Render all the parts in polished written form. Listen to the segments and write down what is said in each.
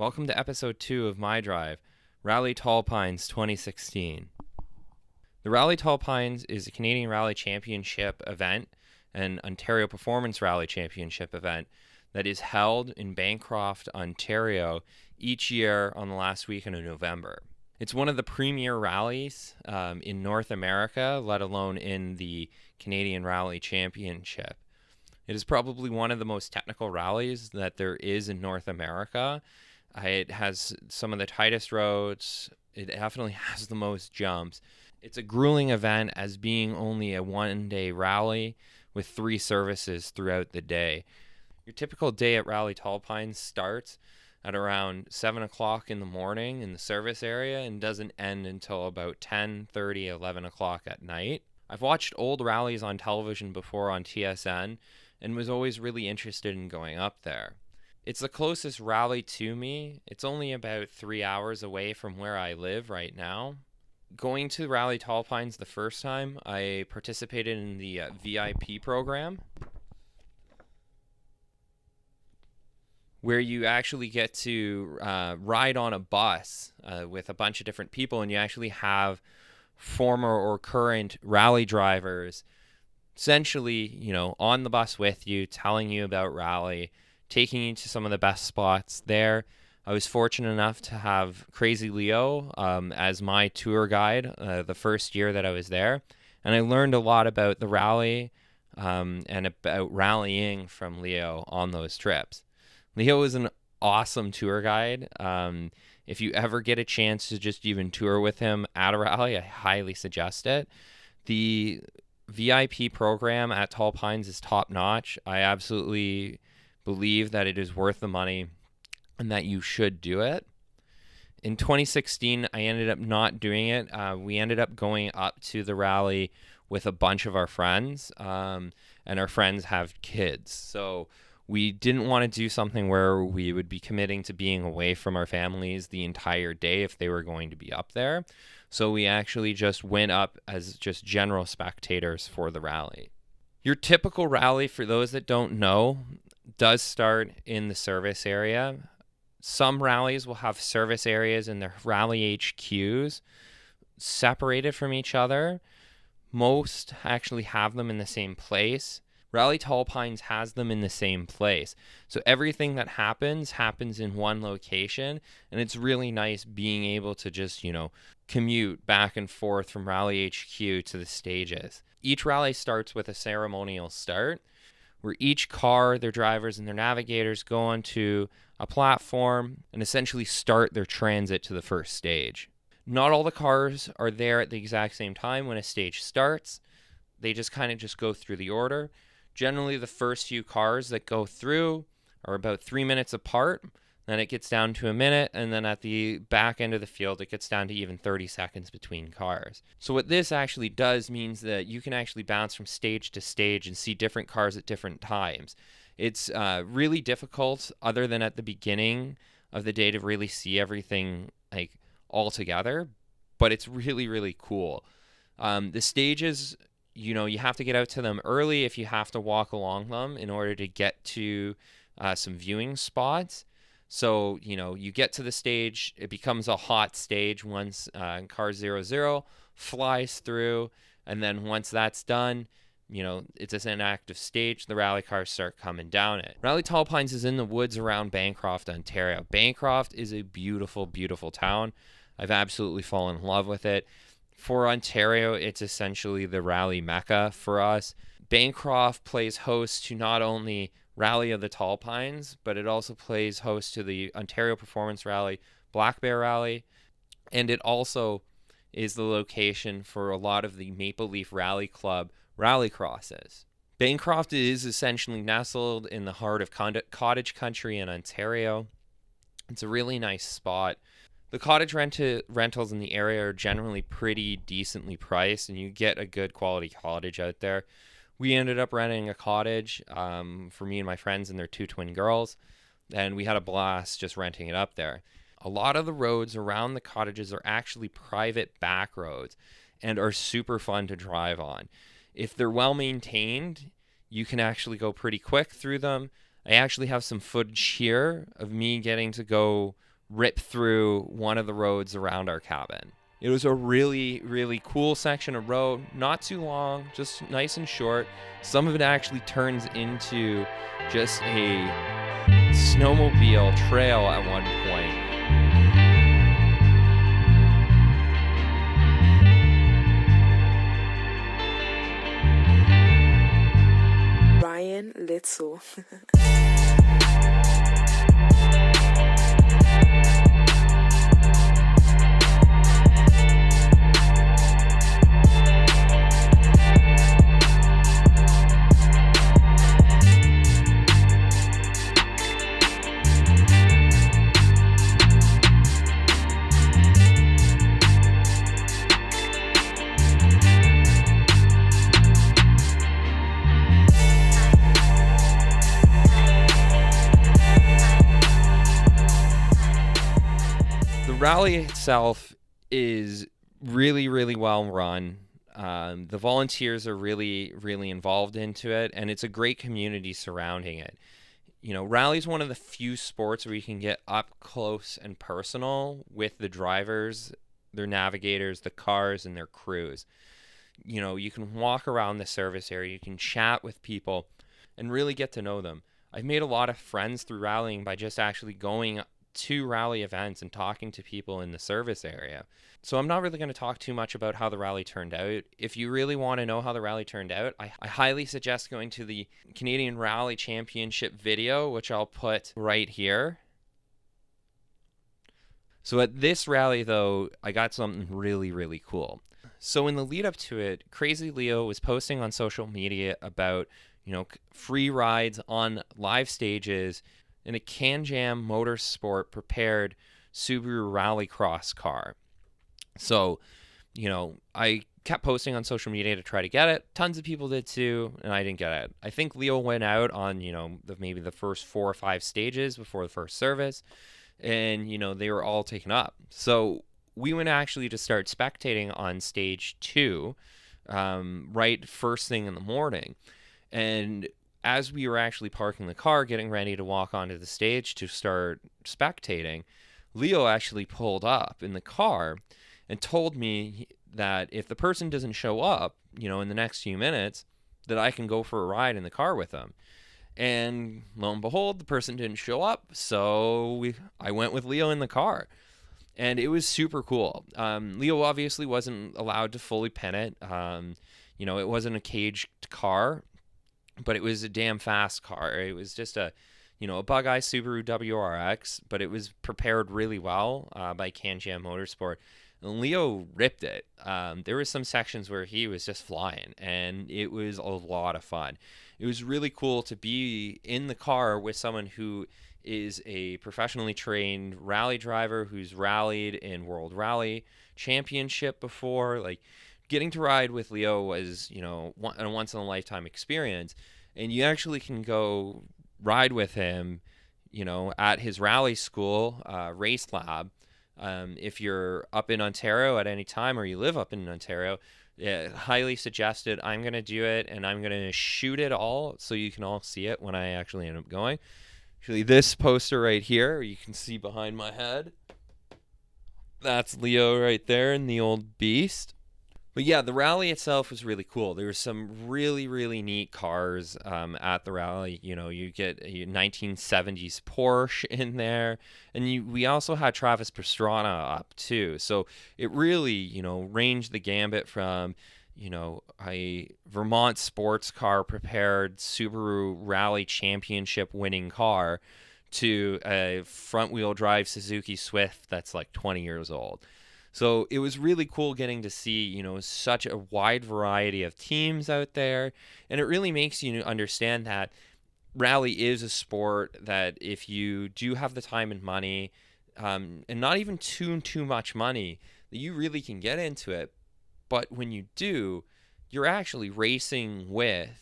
Welcome to episode 2 of My.Drive, Rally Tall Pines 2016. The Rally Tall Pines is a Canadian Rally Championship event, an Ontario Performance Rally Championship event that is held in Bancroft, Ontario each year on the last weekend of November. It's one of the premier rallies in North America, let alone in the Canadian Rally Championship. It is probably one of the most technical rallies that there is in North America. It has some of the tightest roads. It definitely has the most jumps. It's a grueling event as being only a one-day rally with 3 services throughout the day. Your typical day at Rally Tall Pines starts at around 7 o'clock in the morning in the service area and doesn't end until about 10:30, 11 o'clock at night. I've watched old rallies on television before on TSN and was always really interested in going up there. It's the closest rally to me. It's only about 3 hours away from where I live right now. Going to Rally Tall Pines the first time, I participated in the VIP program, where you actually get to ride on a bus with a bunch of different people, and you actually have former or current rally drivers essentially, on the bus with you, telling you about rally, taking you to some of the best spots there. I was fortunate enough to have Crazy Leo as my tour guide the first year that I was there, and I learned a lot about the rally and about rallying from Leo on those trips. Leo is an awesome tour guide. If you ever get a chance to just even tour with him at a rally, I highly suggest it. The VIP program at Tall Pines is top notch. I absolutely believe that it is worth the money and that you should do it. In 2016, I ended up not doing it. We ended up going up to the rally with a bunch of our friends, and our friends have kids. So we didn't want to do something where we would be committing to being away from our families the entire day if they were going to be up there. So we actually just went up as just general spectators for the rally. Your typical rally, for those that don't know, does start in the service area. Some rallies will have service areas in their rally HQs separated from each other. Most actually have them in the same place. Rally Tall Pines has them in the same place. So everything that happens in one location, and it's really nice being able to just, commute back and forth from Rally HQ to the stages. Each rally starts with a ceremonial start, where each car, their drivers, and their navigators go onto a platform and essentially start their transit to the first stage. Not all the cars are there at the exact same time when a stage starts. They just kind of go through the order. Generally, the first few cars that go through are about 3 minutes apart. Then it gets down to a minute, and then at the back end of the field, it gets down to even 30 seconds between cars. So what this actually does means that you can actually bounce from stage to stage and see different cars at different times. It's really difficult, other than at the beginning of the day, to really see everything all together, but it's really, really cool. The stages, you have to get out to them early if you have to walk along them in order to get to some viewing spots. So, you get to the stage, it becomes a hot stage once car 00 flies through, and then once that's done, it's an active stage, the rally cars start coming down it. Rally Tall Pines is in the woods around Bancroft, Ontario. Bancroft is a beautiful, beautiful town. I've absolutely fallen in love with it. For Ontario, it's essentially the rally mecca for us. Bancroft plays host to not only Rally of the Tall Pines, but it also plays host to the Ontario Performance Rally, Black Bear Rally, and it also is the location for a lot of the Maple Leaf Rally Club rally crosses. Bancroft is essentially nestled in the heart of cottage country in Ontario. It's a really nice spot. The cottage rentals in the area are generally pretty decently priced, and you get a good quality cottage out there. We ended up renting a cottage for me and my friends and their 2 twin girls, and we had a blast just renting it up there. A lot of the roads around the cottages are actually private back roads and are super fun to drive on. If they're well maintained, you can actually go pretty quick through them. I actually have some footage here of me getting to go rip through one of the roads around our cabin. It was a really, really cool section of road, not too long, just nice and short. Some of it actually turns into just a snowmobile trail at one point. Ryan Little. The rally itself is really, really well run. The volunteers are really, really involved into it, and it's a great community surrounding it. Rally is one of the few sports where you can get up close and personal with the drivers, their navigators, the cars, and their crews. You can walk around the service area, you can chat with people, and really get to know them. I've made a lot of friends through rallying by just actually going to rally events and talking to people in the service area. So I'm not really going to talk too much about how the rally turned out. If you really want to know how the rally turned out, I highly suggest going to the Canadian Rally Championship video, which I'll put right here. So at this rally, though, I got something really, really cool. So in the lead up to it, Crazy Leo was posting on social media about, free rides on live stages in a Can-Jam Motorsport prepared Subaru Rallycross car. So, I kept posting on social media to try to get it. Tons of people did too, and I didn't get it. I think Leo went out on, maybe the first 4 or 5 stages before the first service, and, they were all taken up. So we went actually to start spectating on stage 2, right first thing in the morning. And as we were actually parking the car, getting ready to walk onto the stage to start spectating, Leo actually pulled up in the car and told me that if the person doesn't show up, in the next few minutes, that I can go for a ride in the car with them. And lo and behold, the person didn't show up, so I went with Leo in the car. And it was super cool. Leo obviously wasn't allowed to fully pin it. It wasn't a caged car, but it was a damn fast car. It was just a Bug-Eye Subaru WRX, but it was prepared really well by Can-Jam Motorsport. And Leo ripped it. There were some sections where he was just flying, and it was a lot of fun. It was really cool to be in the car with someone who is a professionally trained rally driver who's rallied in World Rally Championship before. Like, getting to ride with Leo was, a once-in-a-lifetime experience, and you actually can go ride with him, at his rally school, Race Lab. If you're up in Ontario at any time, or you live up in Ontario, highly suggested. I'm going to do it, and I'm going to shoot it all so you can all see it when I actually end up going. Actually, this poster right here, you can see behind my head, that's Leo right there in the old Beast. But yeah, the rally itself was really cool. There were some really, really neat cars at the rally. You get a 1970s Porsche in there. And we also had Travis Pastrana up too. So it really, ranged the gambit from, a Vermont sports car prepared Subaru Rally Championship winning car to a front-wheel drive Suzuki Swift that's like 20 years old. So it was really cool getting to see, such a wide variety of teams out there. And it really makes you understand that rally is a sport that if you do have the time and money, and not even too much money, that you really can get into it. But when you do, you're actually racing with,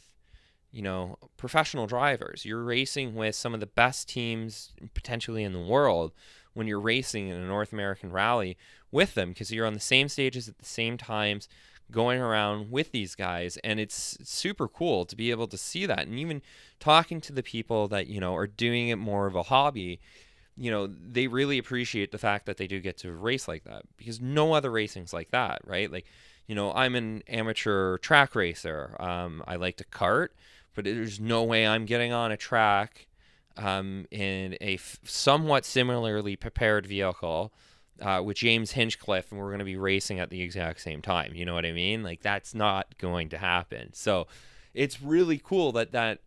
professional drivers. You're racing with some of the best teams potentially in the world when you're racing in a North American rally with them, because you're on the same stages at the same times going around with these guys, and it's super cool to be able to see that. And even talking to the people that are doing it more of a hobby, they really appreciate the fact that they do get to race like that, because no other racing's like that, right? Like, I'm an amateur track racer. I like to kart, but there's no way I'm getting on a track in a somewhat similarly prepared vehicle with James Hinchcliffe, and we're going to be racing at the exact same time. You know what I mean? Like, that's not going to happen. So it's really cool that at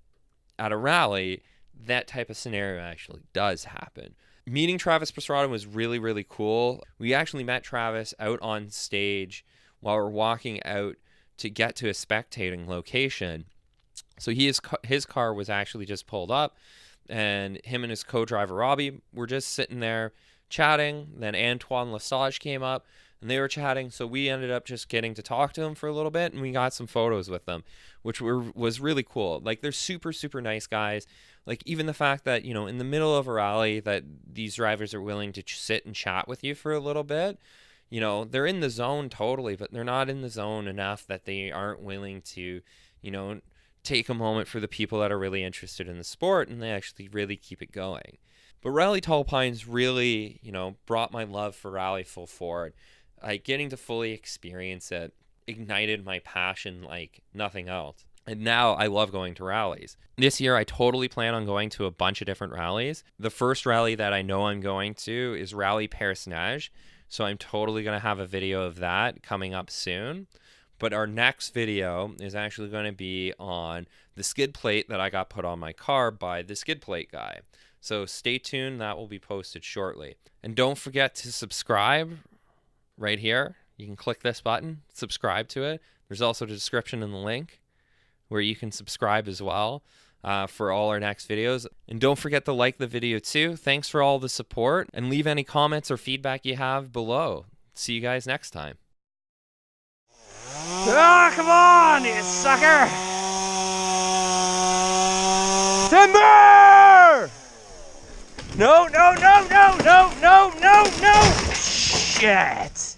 a rally, that type of scenario actually does happen. Meeting Travis Pastrana was really, really cool. We actually met Travis out on stage while we're walking out to get to a spectating location. So his car was actually just pulled up, and him and his co-driver Robbie were just sitting there chatting. Then Antoine Lesage came up, and they were chatting. So we ended up just getting to talk to him for a little bit, and we got some photos with them, which was really cool. Like, they're super, super nice guys. Like, even the fact that, in the middle of a rally, that these drivers are willing to sit and chat with you for a little bit. They're in the zone totally, but they're not in the zone enough that they aren't willing to, take a moment for the people that are really interested in the sport, and they actually really keep it going. But Rally Tall Pines really, brought my love for rally full forward. Like, getting to fully experience it ignited my passion like nothing else. And now I love going to rallies. This year, I totally plan on going to a bunch of different rallies. The first rally that I know I'm going to is Rally Paris-Neige. So I'm totally going to have a video of that coming up soon. But our next video is actually going to be on the skid plate that I got put on my car by the skid plate guy. So stay tuned. That will be posted shortly. And don't forget to subscribe right here. You can click this button, subscribe to it. There's also the description in the link where you can subscribe as well for all our next videos. And don't forget to like the video too. Thanks for all the support, and leave any comments or feedback you have below. See you guys next time. Ah, come on, you sucker! Timber! No, no, no, no, no, no, no, no! Shit!